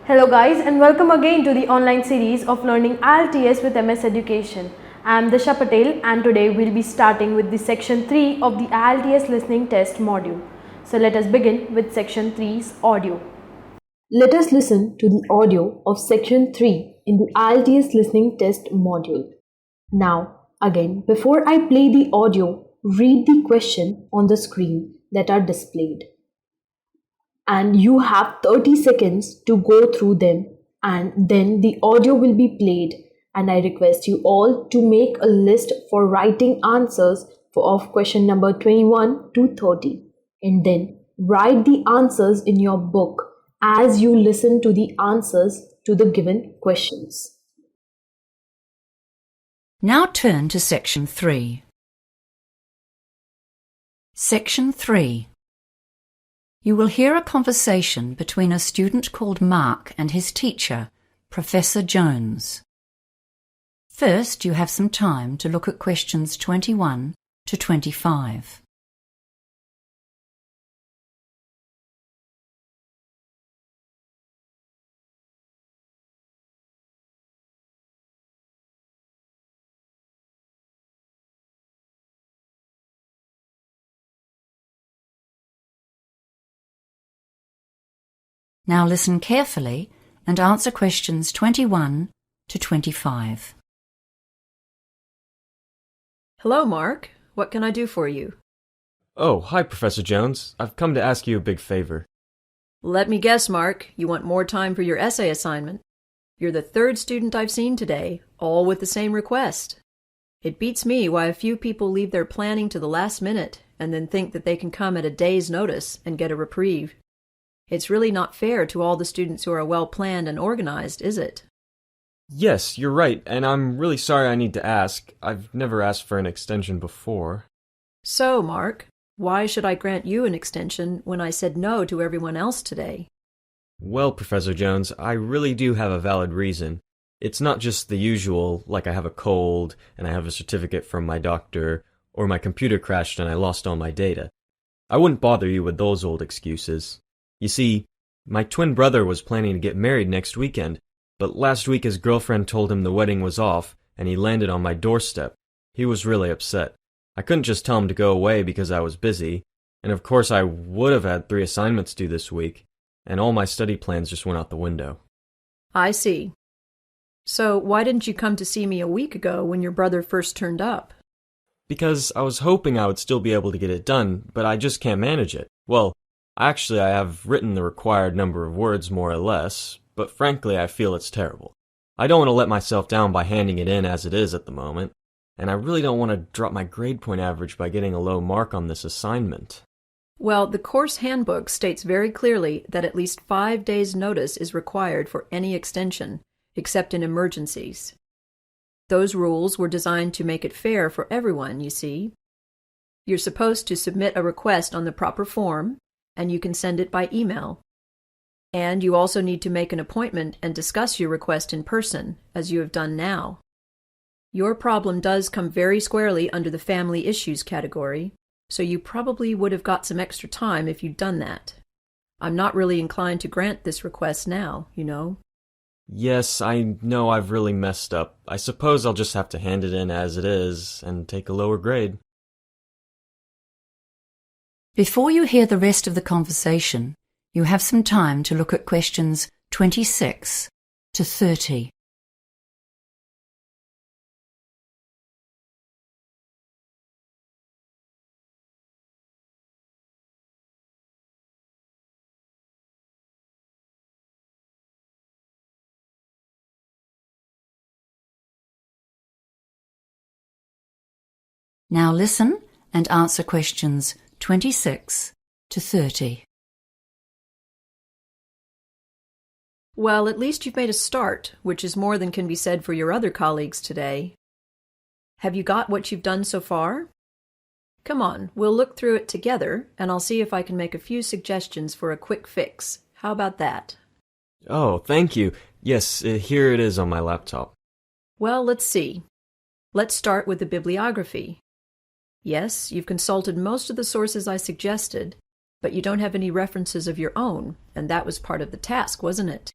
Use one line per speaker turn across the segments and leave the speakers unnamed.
Hello guys and welcome again to the online series of learning IELTS with MS Education. I am Disha Patel and today we will be starting with the section 3 of the IELTS Listening Test module. So let us begin with section 3's audio. Let us listen to the audio of section 3 in the IELTS Listening Test module. Now again, before I play the audio, read the question on the screen that are displayed. And you have 30 seconds to go through them and then the audio will be played, and I request you all to make a list for writing answers of question number 21 to 30 and then write the answers in your book as you listen to the answers to the given questions.
Now turn to section 3. Section 3. You will hear a conversation between a student called Mark and his teacher, Professor Jones. First, you have some time to look at questions 21 to 25. Now listen carefully and answer questions 21 to 25.
Hello, Mark. What can I do for you?
Oh, hi, Professor Jones. I've come to ask you a big favor.
Let me guess, Mark. You want more time for your essay assignment. You're the third student I've seen today, all with the same request. It beats me why a few people leave their planning to the last minute and then think that they can come at a day's notice and get a reprieve. It's really not fair to all the students who are well-planned and organized, is it?
Yes, you're right, and I'm really sorry I need to ask. I've never asked for an extension before.
So, Mark, why should I grant you an extension when I said no to everyone else today?
Well, Professor Jones, I really do have a valid reason. It's not just the usual, like I have a cold, and I have a certificate from my doctor, or my computer crashed and I lost all my data. I wouldn't bother you with those old excuses. You see, my twin brother was planning to get married next weekend, but last week his girlfriend told him the wedding was off, and he landed on my doorstep. He was really upset. I couldn't just tell him to go away because I was busy, and of course I would have had 3 assignments due this week, and all my study plans just went out the window.
I see. So why didn't you come to see me a week ago when your brother first turned up?
Because I was hoping I would still be able to get it done, but I just can't manage it. Well, actually, I have written the required number of words more or less, but frankly I feel it's terrible. I don't want to let myself down by handing it in as it is at the moment, and I really don't want to drop my grade point average by getting a low mark on this assignment.
Well, the course handbook states very clearly that at least 5 days' notice is required for any extension, except in emergencies. Those rules were designed to make it fair for everyone, you see. You're supposed to submit a request on the proper form, and you can send it by email. And you also need to make an appointment and discuss your request in person, as you have done now. Your problem does come very squarely under the family issues category, so you probably would have got some extra time if you'd done that. I'm not really inclined to grant this request now, you know.
Yes, I know I've really messed up. I suppose I'll just have to hand it in as it is and take a lower grade.
Before you hear the rest of the conversation, you have some time to look at questions 26 to 30. Now listen and answer questions 26 to 30.
Well, at least you've made a start, which is more than can be said for your other colleagues today. Have you got what you've done so far? Come on, we'll look through it together, and I'll see if I can make a few suggestions for a quick fix. How about that?
Oh, thank you. Yes, here it is on my laptop.
Well, let's see. Let's start with the bibliography. Yes, you've consulted most of the sources I suggested, but you don't have any references of your own, and that was part of the task, wasn't it?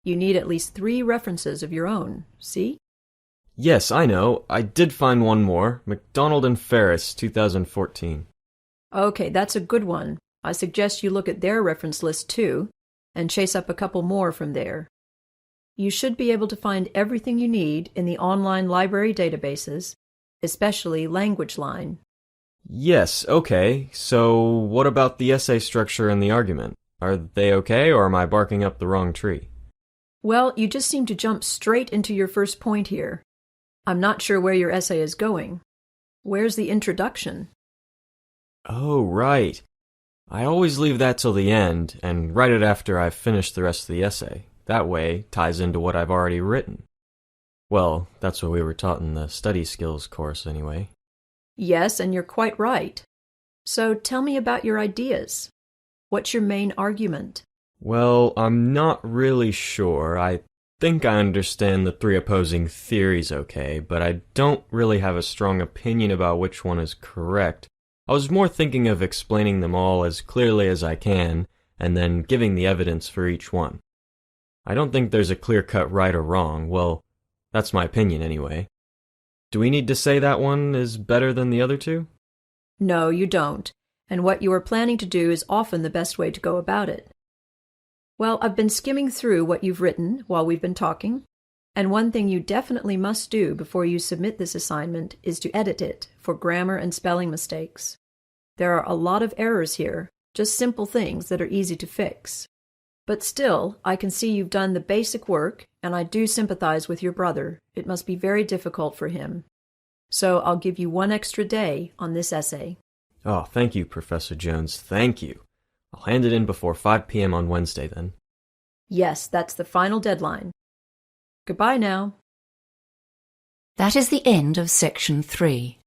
You need at least 3 references of your own, see?
Yes, I know. I did find one more. McDonald and Ferris, 2014.
Okay, that's a good one. I suggest you look at their reference list too, and chase up a couple more from there. You should be able to find everything you need in the online library databases, especially LanguageLine.
Yes, okay. So what about the essay structure and the argument? Are they okay, or am I barking up the wrong tree?
Well, you just seem to jump straight into your first point here. I'm not sure where your essay is going. Where's the introduction?
Oh, right. I always leave that till the end and write it after I've finished the rest of the essay. That way, it ties into what I've already written. Well, that's what we were taught in the study skills course anyway.
Yes, and you're quite right. So tell me about your ideas. What's your main argument?
Well, I'm not really sure. I think I understand the 3 opposing theories okay, but I don't really have a strong opinion about which one is correct. I was more thinking of explaining them all as clearly as I can, and then giving the evidence for each one. I don't think there's a clear-cut right or wrong. Well, that's my opinion anyway. Do we need to say that one is better than the other 2?
No, you don't, and what you are planning to do is often the best way to go about it. Well, I've been skimming through what you've written while we've been talking, and one thing you definitely must do before you submit this assignment is to edit it for grammar and spelling mistakes. There are a lot of errors here, just simple things that are easy to fix. But still, I can see you've done the basic work, and I do sympathize with your brother. It must be very difficult for him. So I'll give you 1 extra day on this essay.
Oh, thank you, Professor Jones. Thank you. I'll hand it in before 5 p.m. on Wednesday then.
Yes, that's the final deadline. Goodbye now.
That is the end of section 3.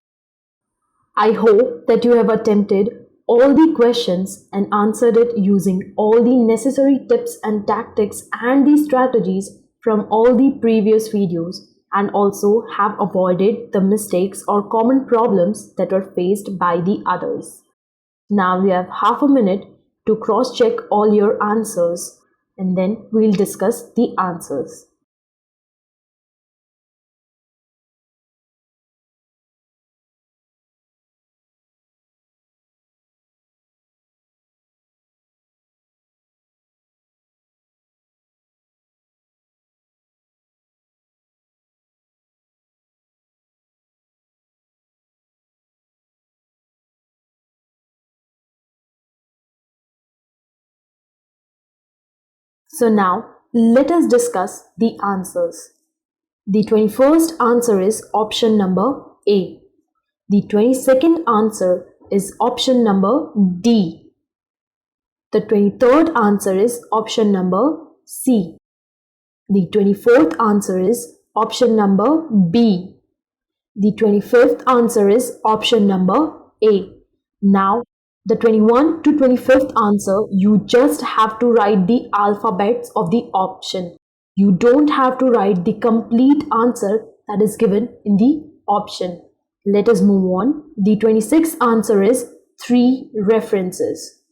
I hope that you have attempted all the questions and answered it using all the necessary tips and tactics and the strategies from all the previous videos, and also have avoided the mistakes or common problems that were faced by the others. Now we have half a minute to cross-check all your answers, and then we'll discuss the answers. So now let us discuss the answers. The 21st answer is option number A. The 22nd answer is option number D. The 23rd answer is option number C. The 24th answer is option number B. The 25th answer is option number A. Now, the 21 to 25th answer, you just have to write the alphabets of the option. You don't have to write the complete answer that is given in the option. Let us move on. The 26th answer is 3 references.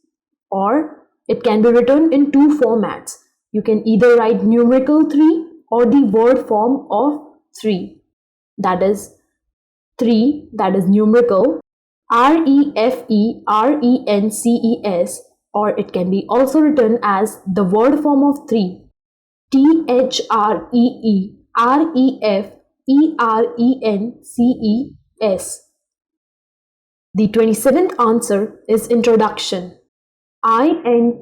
Or it can be written in 2 formats. You can either write numerical 3 or the word form of 3. That is 3, that is numerical, REFERENCES, or it can be also written as the word form of 3, THREEREFERENCES. The 27th answer is introduction, INTRODUCTION.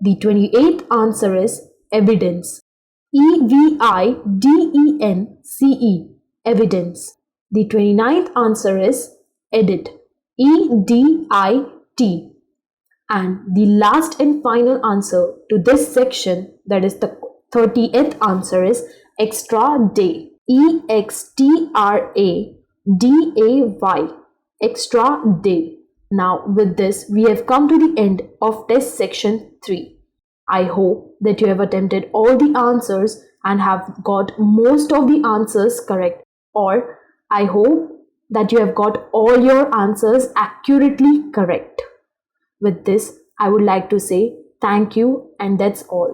The 28th answer is evidence, EVIDENCE, evidence. The 29th answer is edit, EDIT. And the last and final answer to this section, that is the 30th answer, is extra day, EXTRADAY, extra day. Now with this, we have come to the end of test section 3. I hope that you have attempted all the answers and have got most of the answers correct, or I hope that you have got all your answers accurately correct. With this, I would like to say thank you, and that's all.